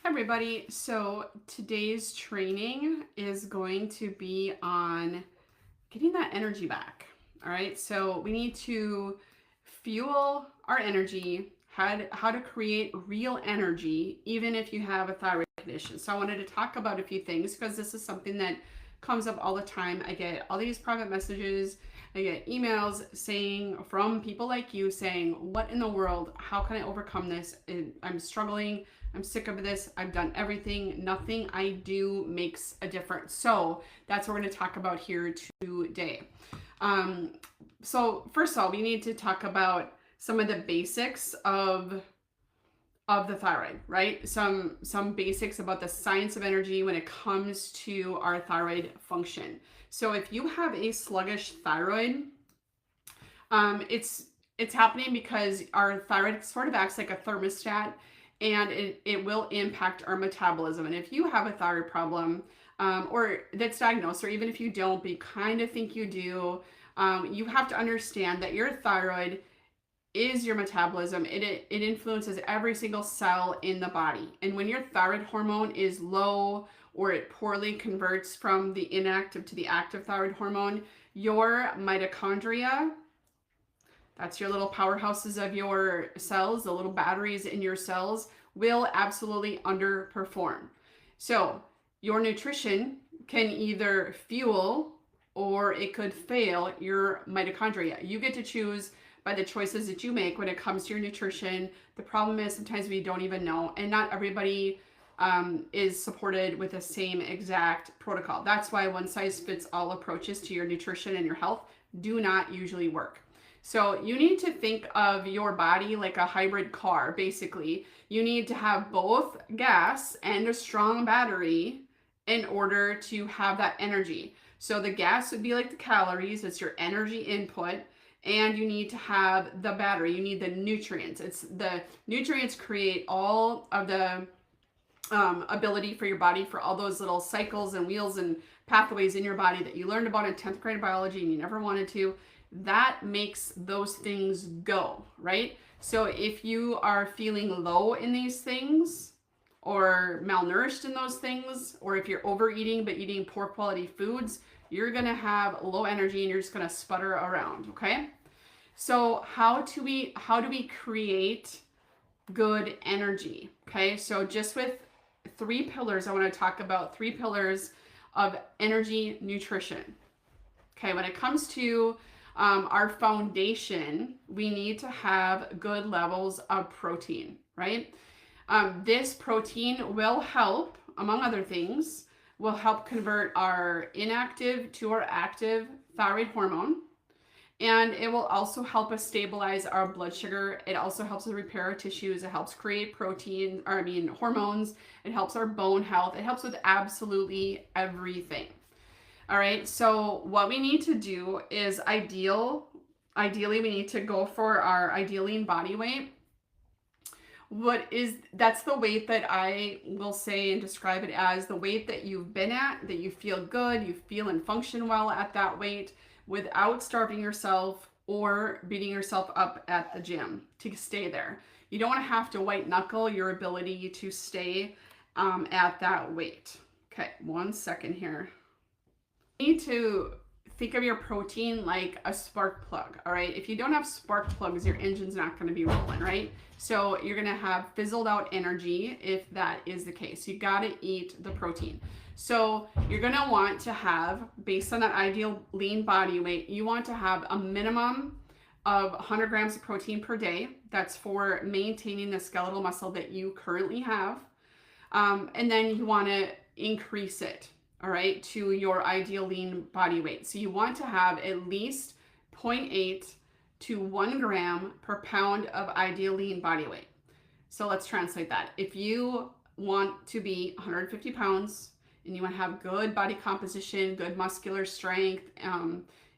Hi everybody. So today's training is going to be on getting that energy back. All right. So we need to fuel our energy, how to create real energy, even if you have a thyroid condition. So I wanted to talk about a few things because this is something that comes up all the time. I get all these private messages. I get emails saying from people like you saying, what in the world? How can I overcome this? I'm struggling. I'm sick of this. I've done everything. Nothing I do makes a difference. So that's what we're going to talk about here today. So first of all, we need to talk about some of the basics of the thyroid, right? Some basics about the science of energy when it comes to our thyroid function. So if you have a sluggish thyroid, it's happening because our thyroid sort of acts like a thermostat, and it will impact our metabolism. And if you have a thyroid problem, or that's diagnosed, or even if you don't, but you kind of think you do, you have to understand that your thyroid is your metabolism. It influences every single cell in the body. And when your thyroid hormone is low or it poorly converts from the inactive to the active thyroid hormone, your mitochondria, that's your little powerhouses of your cells, the little batteries in your cells, will absolutely underperform. So your nutrition can either fuel or it could fail your mitochondria. You get to choose by the choices that you make when it comes to your nutrition. The problem is sometimes we don't even know, and not everybody is supported with the same exact protocol. That's why one size fits all approaches to your nutrition and your health do not usually work. So you need to think of your body like a hybrid car. Basically, you need to have both gas and a strong battery in order to have that energy. So the gas would be like the calories, it's your energy input, and you need to have the battery. You need the nutrients. It's the nutrients create all of the ability for your body for all those little cycles and wheels and pathways in your body that you learned about in 10th grade biology and you never wanted to. That makes those things go, right? So if you are feeling low in these things or malnourished in those things, or if you're overeating but eating poor quality foods, you're going to have low energy and you're just going to sputter around, okay? So how do we create good energy? Okay? So just with three pillars, I want to talk about three pillars of energy nutrition. Okay, when it comes to our foundation, we need to have good levels of protein, right? This protein will help, among other things, will help convert our inactive to our active thyroid hormone. And it will also help us stabilize our blood sugar. It also helps us repair our tissues. It helps create hormones. It helps our bone health. It helps with absolutely everything. All right. So what we need to do is ideally we need to go for our ideal lean body weight. That's the weight that I will say and describe it as the weight that you've been at, that you feel good, you feel and function well at that weight without starving yourself or beating yourself up at the gym to stay there. You don't want to have to white knuckle your ability to stay at that weight. Okay, 1 second here. You need to think of your protein like a spark plug, all right? If you don't have spark plugs, your engine's not going to be rolling, right? So you're going to have fizzled out energy if that is the case. You got to eat the protein. So you're going to want to have, based on that ideal lean body weight, you want to have a minimum of 100 grams of protein per day. That's for maintaining the skeletal muscle that you currently have. And then you want to increase it, all right, to your ideal lean body weight. So you want to have at least 0.8 to 1 gram per pound of ideal lean body weight. So let's translate that. If you want to be 150 pounds and you want to have good body composition, good muscular strength,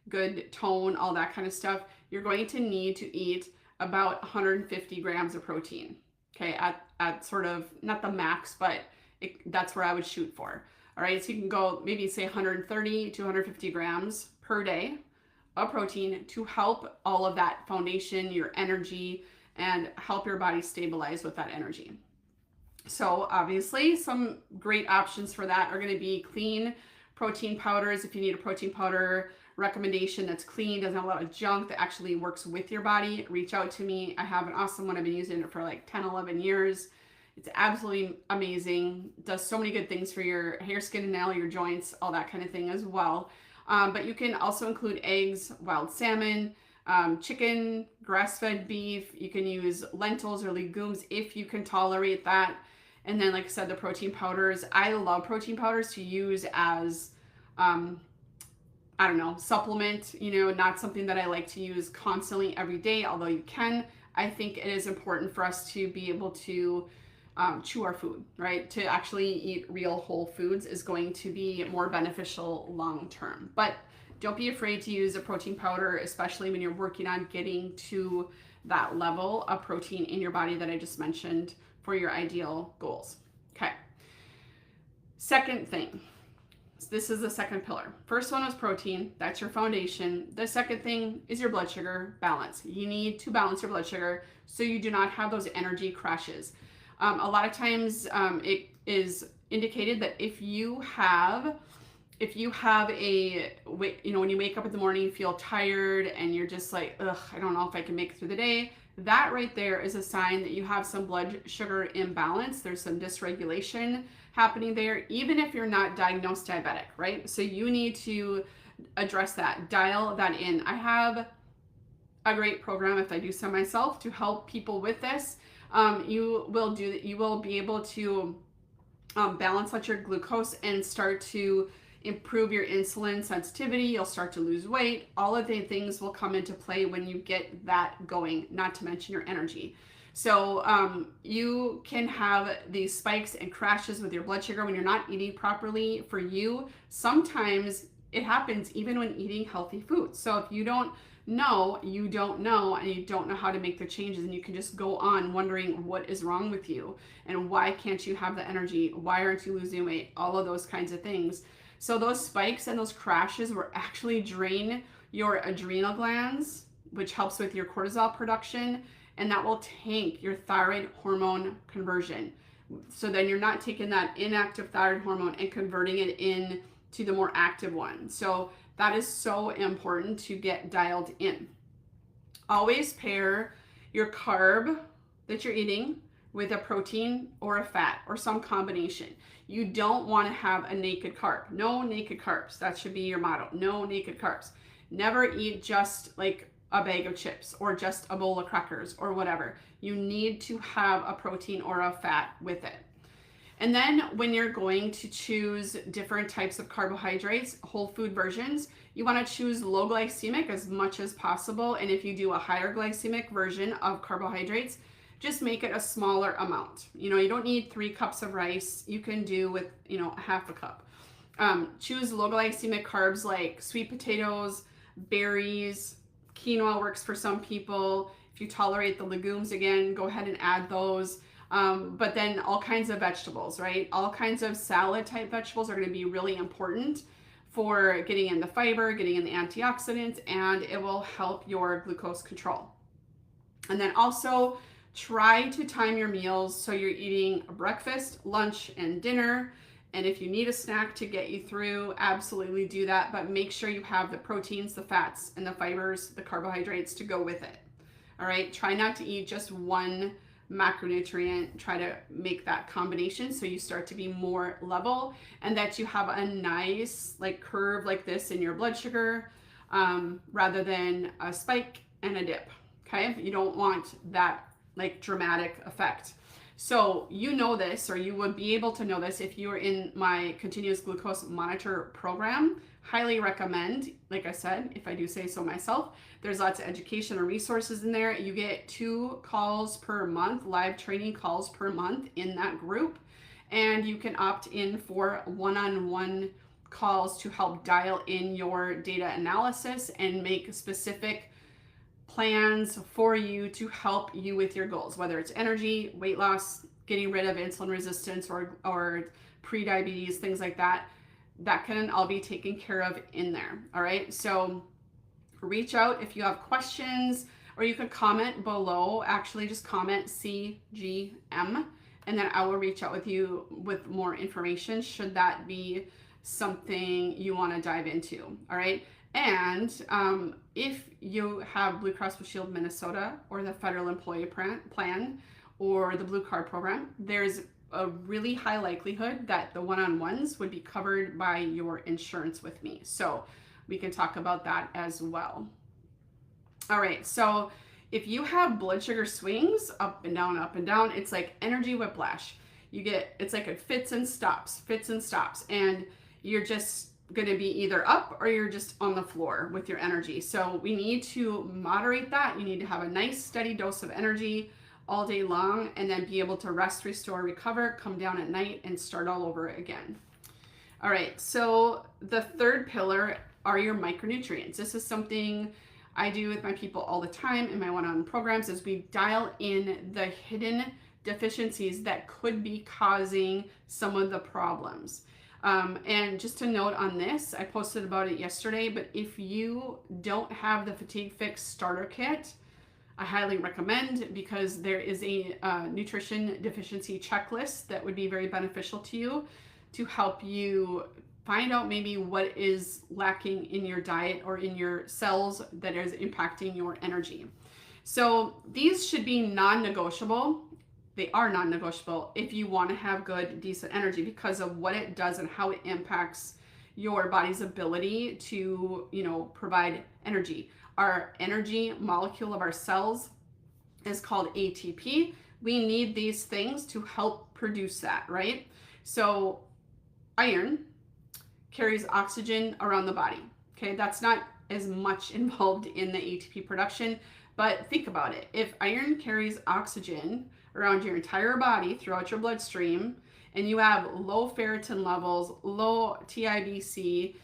good tone, all that kind of stuff, you're going to need to eat about 150 grams of protein. Okay, at sort of, not the max, but that's where I would shoot for. All right, so you can go maybe say 130 to 150 grams per day of protein to help all of that foundation, your energy, and help your body stabilize with that energy. So obviously some great options for that are going to be clean protein powders. If you need a protein powder recommendation that's clean, doesn't have a lot of junk, that actually works with your body, reach out to me. I have an awesome one. I've been using it for like 10, 11 years. It's absolutely amazing. Does so many good things for your hair, skin, and nail, your joints, all that kind of thing as well. But you can also include eggs, wild salmon, chicken, grass-fed beef. You can use lentils or legumes if you can tolerate that. And then, like I said, the protein powders. I love protein powders to use as, um, I don't know, supplement, not something that I like to use constantly every day, although you can. I think it is important for us to be able to chew our food, right? To actually eat real whole foods is going to be more beneficial long term. But don't be afraid to use a protein powder, especially when you're working on getting to that level of protein in your body that I just mentioned for your ideal goals. Okay. Second thing, this is the second pillar. First one was protein. That's your foundation. The second thing is your blood sugar balance. You need to balance your blood sugar so you do not have those energy crashes. A lot of times it is indicated that if you have a, when you wake up in the morning, you feel tired and you're just like, ugh, I don't know if I can make it through the day. That right there is a sign that you have some blood sugar imbalance. There's some dysregulation happening there, even if you're not diagnosed diabetic, right? So you need to address that, dial that in. I have a great program, if I do so myself, to help people with this. You will be able to balance out your glucose and start to improve your insulin sensitivity. You'll start to lose weight. All of the things will come into play when you get that going, not to mention your energy. So you can have these spikes and crashes with your blood sugar when you're not eating properly. For you, sometimes it happens even when eating healthy foods. So if you don't know, and you don't know how to make the changes, and you can just go on wondering what is wrong with you and why can't you have the energy, why aren't you losing weight, all of those kinds of things. So those spikes and those crashes will actually drain your adrenal glands, which helps with your cortisol production, and that will tank your thyroid hormone conversion. So then you're not taking that inactive thyroid hormone and converting it in to the more active one. So that is so important to get dialed in. Always pair your carb that you're eating with a protein or a fat or some combination. You don't want to have a naked carb. No naked carbs. That should be your motto. No naked carbs. Never eat just like a bag of chips or just a bowl of crackers or whatever. You need to have a protein or a fat with it. And then when you're going to choose different types of carbohydrates, whole food versions, you want to choose low glycemic as much as possible. And if you do a higher glycemic version of carbohydrates, just make it a smaller amount. You don't need 3 cups of rice. You can do with, half a cup. Choose low glycemic carbs like sweet potatoes, berries, quinoa works for some people. If you tolerate the legumes, again, go ahead and add those. But then all kinds of vegetables, right? All kinds of salad type vegetables are going to be really important for getting in the fiber, getting in the antioxidants, and it will help your glucose control. And then also try to time your meals so you're eating breakfast, lunch, and dinner. And if you need a snack to get you through, absolutely do that. But make sure you have the proteins, the fats, and the fibers, the carbohydrates to go with it. All right. Try not to eat just one macronutrient. Try to make that combination so you start to be more level and that you have a nice curve like this in your blood sugar rather than a spike and a dip. Okay. You don't want that dramatic effect. So this, or you would be able to know this if you are in my continuous glucose monitor program. Highly recommend. Like I said, if I do say so myself, there's lots of education and resources in there. You get 2 calls per month, live training calls per month in that group, and you can opt in for one-on-one calls to help dial in your data analysis and make specific plans for you to help you with your goals, whether it's energy, weight loss, getting rid of insulin resistance or pre-diabetes, things like that. That can all be taken care of in there. All right. So reach out if you have questions, or you could comment below. Actually, just comment CGM and then I will reach out with you with more information should that be something you want to dive into. All right. And if you have Blue Cross Blue Shield Minnesota or the Federal Employee Plan or the Blue Card program, there's a really high likelihood that the one-on-ones would be covered by your insurance with me. So we can talk about that as well. All right, so if you have blood sugar swings up and down, it's like energy whiplash. It's like it fits and stops, and you're just going to be either up or you're just on the floor with your energy. So we need to moderate that. You need to have a nice steady dose of energy all day long, and then be able to rest, restore, recover, come down at night, and start all over again. All right, so the third pillar are your micronutrients. This is something I do with my people all the time in my one-on-one programs, is we dial in the hidden deficiencies that could be causing some of the problems. And just a note on this, I posted about it yesterday, but if you don't have the Fatigue Fix starter kit, I highly recommend, because there is a nutrition deficiency checklist that would be very beneficial to you to help you find out maybe what is lacking in your diet or in your cells that is impacting your energy. So these should be non-negotiable. They are non-negotiable if you want to have good, decent energy, because of what it does and how it impacts your body's ability to, provide energy. Our energy molecule of our cells is called ATP. We need these things to help produce that, right? So iron carries oxygen around the body. Okay, that's not as much involved in the ATP production, but think about it. If iron carries oxygen around your entire body throughout your bloodstream, and you have low ferritin levels, low TIBC,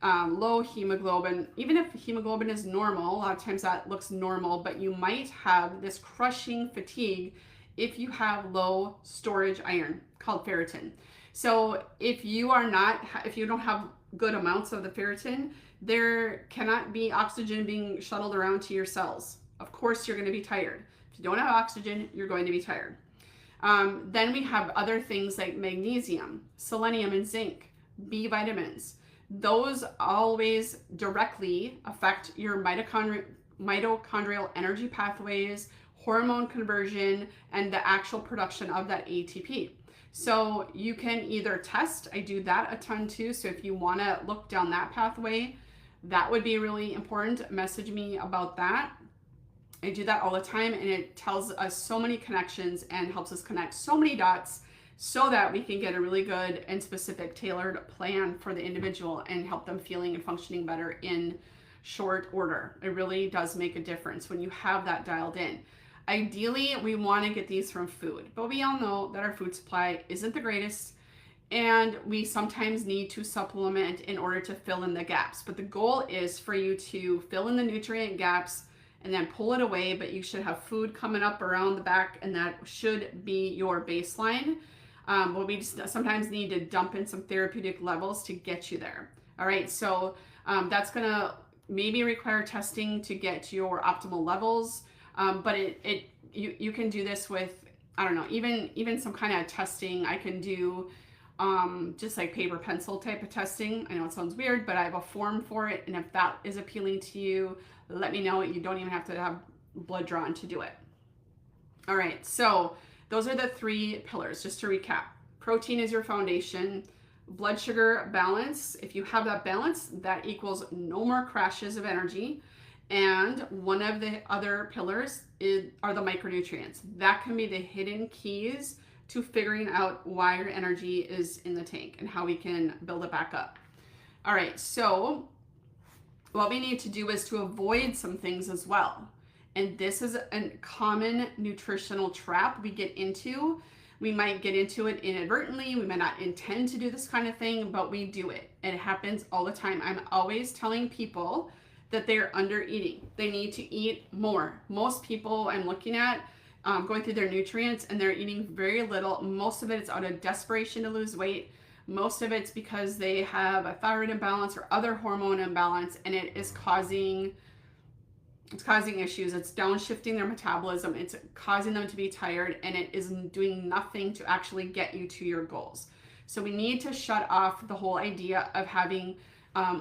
low hemoglobin, even if hemoglobin is normal, a lot of times that looks normal, but you might have this crushing fatigue if you have low storage iron called ferritin. So if you don't have good amounts of the ferritin, there cannot be oxygen being shuttled around to your cells. Of course, you're going to be tired. If you don't have oxygen, you're going to be tired. Then we have other things like magnesium, selenium, and zinc, B vitamins. Those always directly affect your mitochondrial energy pathways, hormone conversion, and the actual production of that ATP. So you can either test, I do that a ton too. So if you want to look down that pathway, that would be really important. Message me about that. I do that all the time, and it tells us so many connections and helps us connect so many dots so that we can get a really good and specific tailored plan for the individual and help them feeling and functioning better in short order. It really does make a difference when you have that dialed in. Ideally, we want to get these from food, but we all know that our food supply isn't the greatest, and we sometimes need to supplement in order to fill in the gaps. But the goal is for you to fill in the nutrient gaps and then pull it away, but you should have food coming up around the back, and that should be your baseline. But we just sometimes need to dump in some therapeutic levels to get you there. All right, so that's gonna maybe require testing to get your optimal levels. But you can do this with, I don't know, even some kind of testing. I can do just like paper pencil type of testing. I know it sounds weird, but I have a form for it. And if that is appealing to you, let me know. You don't even have to have blood drawn to do it. All right, so those are the three pillars, just to recap. Protein is your foundation. Blood sugar balance, if you have that balance, that equals no more crashes of energy. And one of the other pillars are the micronutrients. That can be the hidden keys to figuring out why your energy is in the tank and how we can build it back up. All right, so what we need to do is to avoid some things as well. And this is a common nutritional trap we get into. We might get into it inadvertently. We might not intend to do this kind of thing, but we do it. It happens all the time. I'm always telling people that they're under eating. They need to eat more. Most people I'm looking at going through their nutrients, and they're eating very little. Most of it is out of desperation to lose weight. Most of it's because they have a thyroid imbalance or other hormone imbalance, and it is causing It's causing issues. It's downshifting their metabolism. It's causing them to be tired, and it is doing nothing to actually get you to your goals. So we need to shut off the whole idea of having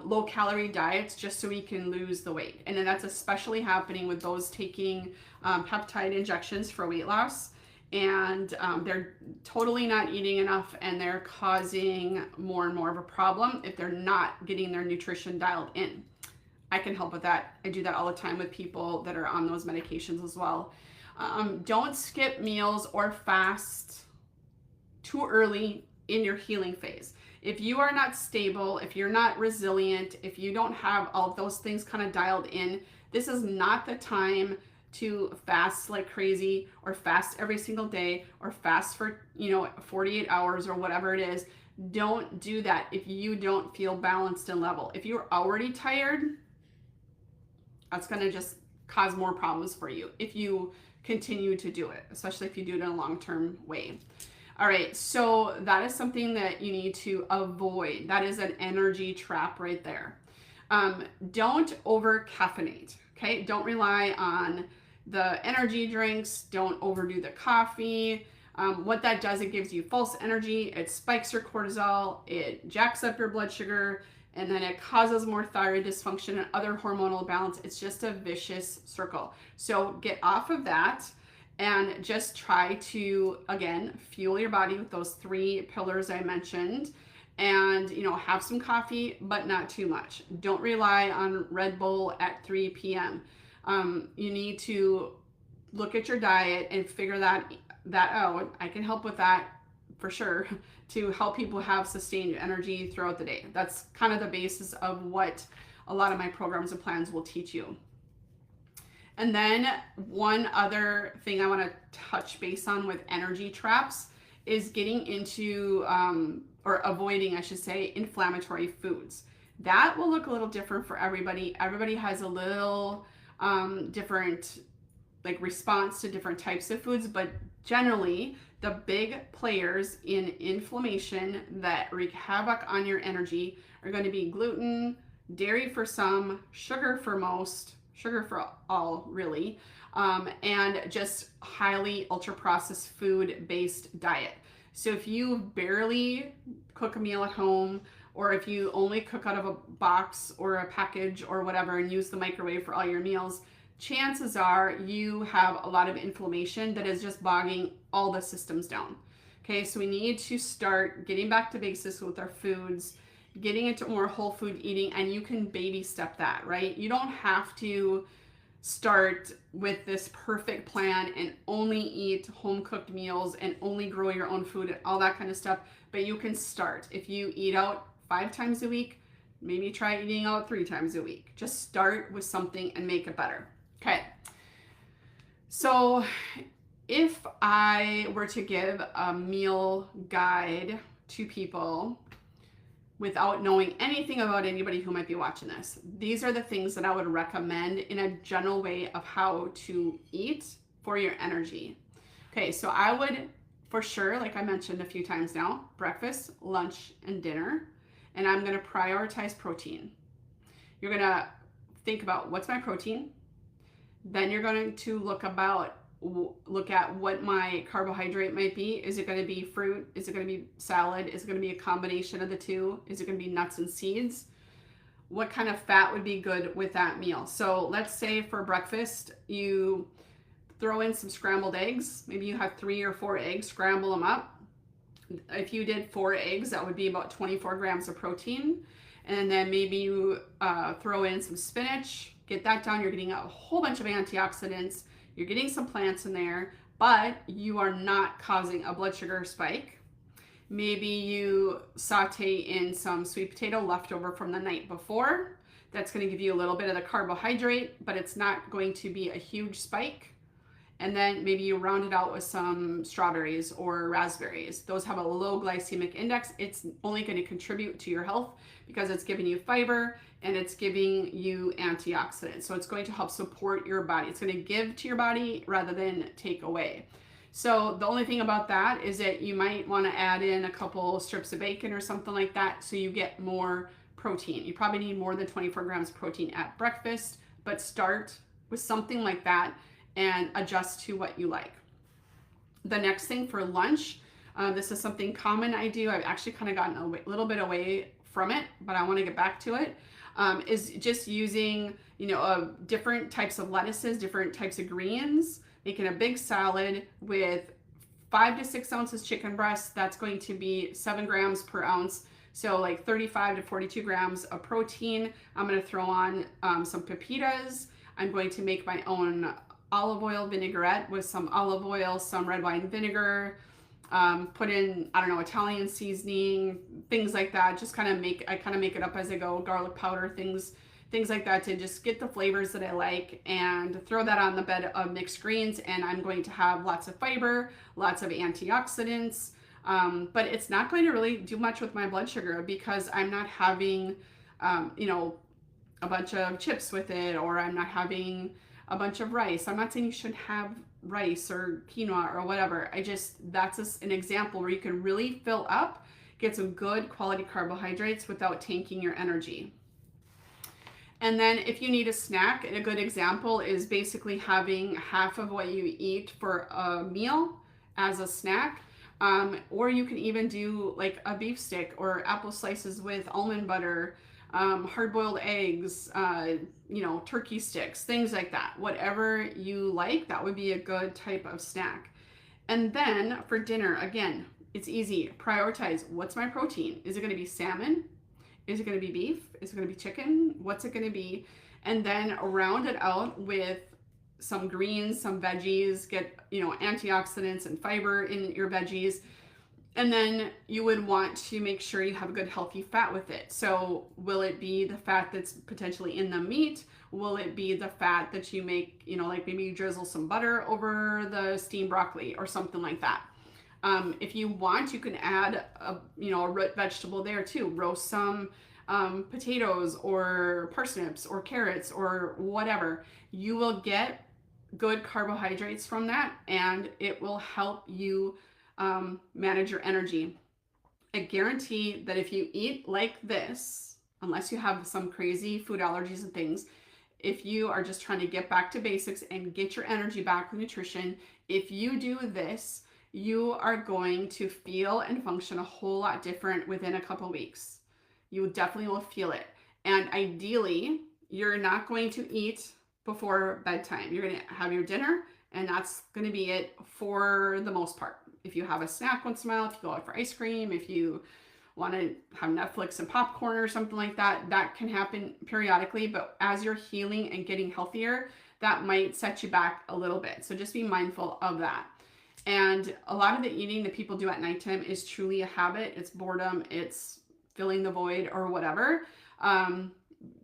low calorie diets just so we can lose the weight. And then that's especially happening with those taking peptide injections for weight loss. And they're totally not eating enough, and they're causing more and more of a problem if they're not getting their nutrition dialed in. I can help with that. I do that all the time with people that are on those medications as well. Don't skip meals or fast too early in your healing phase. If you are not stable, if you're not resilient, if you don't have all of those things kind of dialed in, this is not the time to fast like crazy, or fast every single day, or fast for 48 hours or whatever it is. Don't do that if you don't feel balanced and level. If you're already tired, that's going to just cause more problems for you if you continue to do it, especially if you do it in a long-term way. All right, so that is something that you need to avoid. That is an energy trap right there. Don't over caffeinate, okay? Don't rely on the energy drinks. Don't overdo the coffee. What that does, it gives you false energy. It spikes your cortisol. It jacks up your blood sugar. And then it causes more thyroid dysfunction and other hormonal balance. It's just a vicious circle. So get off of that and just try to, again, fuel your body with those 3 pillars I mentioned. And, have some coffee, but not too much. Don't rely on Red Bull at 3 p.m. You need to look at your diet and figure that out. I can help with that for sure, to help people have sustained energy throughout the day. That's kind of the basis of what a lot of my programs and plans will teach you. And then one other thing I want to touch base on with energy traps is getting into, or avoiding, I should say, inflammatory foods. That will look a little different for everybody. Everybody has a little different response to different types of foods, but generally the big players in inflammation that wreak havoc on your energy are going to be gluten, dairy for some, sugar for most, sugar for all really, and just highly ultra processed food based diet. So if you barely cook a meal at home, or if you only cook out of a box or a package or whatever and use the microwave for all your meals, chances are you have a lot of inflammation that is just bogging all the systems down. Okay, so we need to start getting back to basics with our foods, getting into more whole food eating, and you can baby step that, right? You don't have to start with this perfect plan and only eat home cooked meals and only grow your own food and all that kind of stuff, but you can start. If you eat out 5 times a week, maybe try eating out 3 times a week. Just start with something and make it better. Okay, so if I were to give a meal guide to people without knowing anything about anybody who might be watching this, these are the things that I would recommend in a general way of how to eat for your energy. Okay, so I would, for sure, like I mentioned a few times now, breakfast, lunch, and dinner, and I'm going to prioritize protein. You're going to think about what's my protein. Then you're going to look at what my carbohydrate might be. Is it going to be fruit? Is it going to be salad? Is it going to be a combination of the two? Is it going to be nuts and seeds? What kind of fat would be good with that meal? So let's say for breakfast, you throw in some scrambled eggs. Maybe you have 3 or 4 eggs, scramble them up. If you did 4 eggs, that would be about 24 grams of protein. And then maybe you throw in some spinach. Get that down. You're getting a whole bunch of antioxidants. You're getting some plants in there, but you are not causing a blood sugar spike. Maybe you saute in some sweet potato leftover from the night before. That's going to give you a little bit of the carbohydrate, but it's not going to be a huge spike. And then maybe you round it out with some strawberries or raspberries. Those have a low glycemic index. It's only going to contribute to your health because it's giving you fiber and it's giving you antioxidants. So it's going to help support your body. It's going to give to your body rather than take away. So the only thing about that is that you might want to add in a couple strips of bacon or something like that so you get more protein. You probably need more than 24 grams of protein at breakfast, but start with something like that and adjust to what you like. The next thing for lunch, this is something common I do. I've actually kind of gotten a little bit away from it, but I want to get back to it. Is just using, different types of lettuces, different types of greens, making a big salad with 5 to 6 ounces chicken breast. That's going to be 7 grams per ounce. So like 35 to 42 grams of protein. I'm going to throw on some pepitas. I'm going to make my own olive oil vinaigrette with some olive oil, some red wine vinegar, put in, I don't know, Italian seasoning, things like that. Just kind of make it up as I go, garlic powder, things like that, to just get the flavors that I like, and throw that on the bed of mixed greens. And I'm going to have lots of fiber, lots of antioxidants, but it's not going to really do much with my blood sugar because I'm not having, a bunch of chips with it, or I'm not having a bunch of rice. I'm not saying you should have rice or quinoa or whatever. That's an example where you can really fill up, get some good quality carbohydrates without tanking your energy. And then if you need a snack, a good example is basically having half of what you eat for a meal as a snack. Or you can even do like a beef stick or apple slices with almond butter, hard-boiled eggs, turkey sticks, things like that. Whatever you like, that would be a good type of snack. And then for dinner, again, it's easy. Prioritize, what's my protein? Is it going to be salmon? Is it going to be beef? Is it going to be chicken? What's it going to be? And then round it out with some greens, some veggies, get, antioxidants and fiber in your veggies. And then you would want to make sure you have a good healthy fat with it. So will it be the fat that's potentially in the meat? Will it be the fat that you make, like maybe you drizzle some butter over the steamed broccoli or something like that? If you want, you can add a root vegetable there too. Roast some potatoes or parsnips or carrots or whatever. You will get good carbohydrates from that, and it will help you manage your energy. I guarantee that if you eat like this, unless you have some crazy food allergies and things, if you are just trying to get back to basics and get your energy back with nutrition, if you do this, you are going to feel and function a whole lot different within a couple weeks. You definitely will feel it. And ideally, you're not going to eat before bedtime. You're going to have your dinner, and that's going to be it for the most part. If you have a snack once in a while, if you go out for ice cream, if you want to have Netflix and popcorn or something like that, that can happen periodically. But as you're healing and getting healthier, that might set you back a little bit. So just be mindful of that. And a lot of the eating that people do at nighttime is truly a habit. It's boredom, it's filling the void or whatever.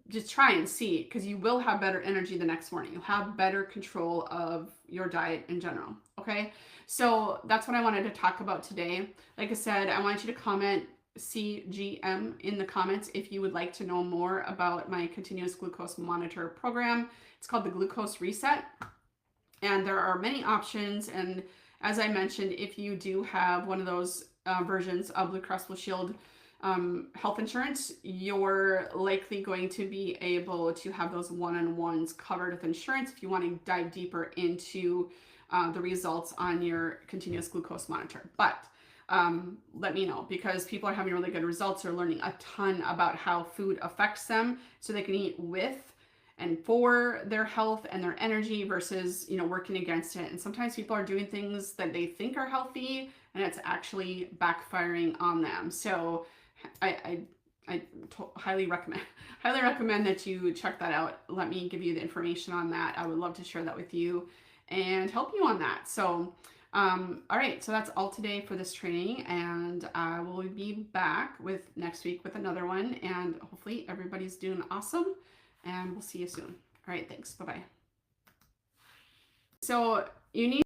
Just try and see, because you will have better energy the next morning. You'll have better control of your diet in general. Okay, so that's what I wanted to talk about today. Like I said, I want you to comment CGM in the comments if you would like to know more about my continuous glucose monitor program. It's called the Glucose Reset, and there are many options. And as I mentioned, if you do have one of those versions of Blue Cross Blue Shield health insurance, you're likely going to be able to have those one-on-ones covered with insurance if you want to dive deeper into the results on your continuous glucose monitor. But let me know, because people are having really good results. They're learning a ton about how food affects them, so they can eat with and for their health and their energy versus, working against it. And sometimes people are doing things that they think are healthy, and it's actually backfiring on them. So I highly recommend that you check that out. Let me give you the information on that. I would love to share that with you and help you on that. So, all right, so that's all today for this training, and I will be back next week with another one, and hopefully everybody's doing awesome, and we'll see you soon. All right, thanks. Bye-bye. So you need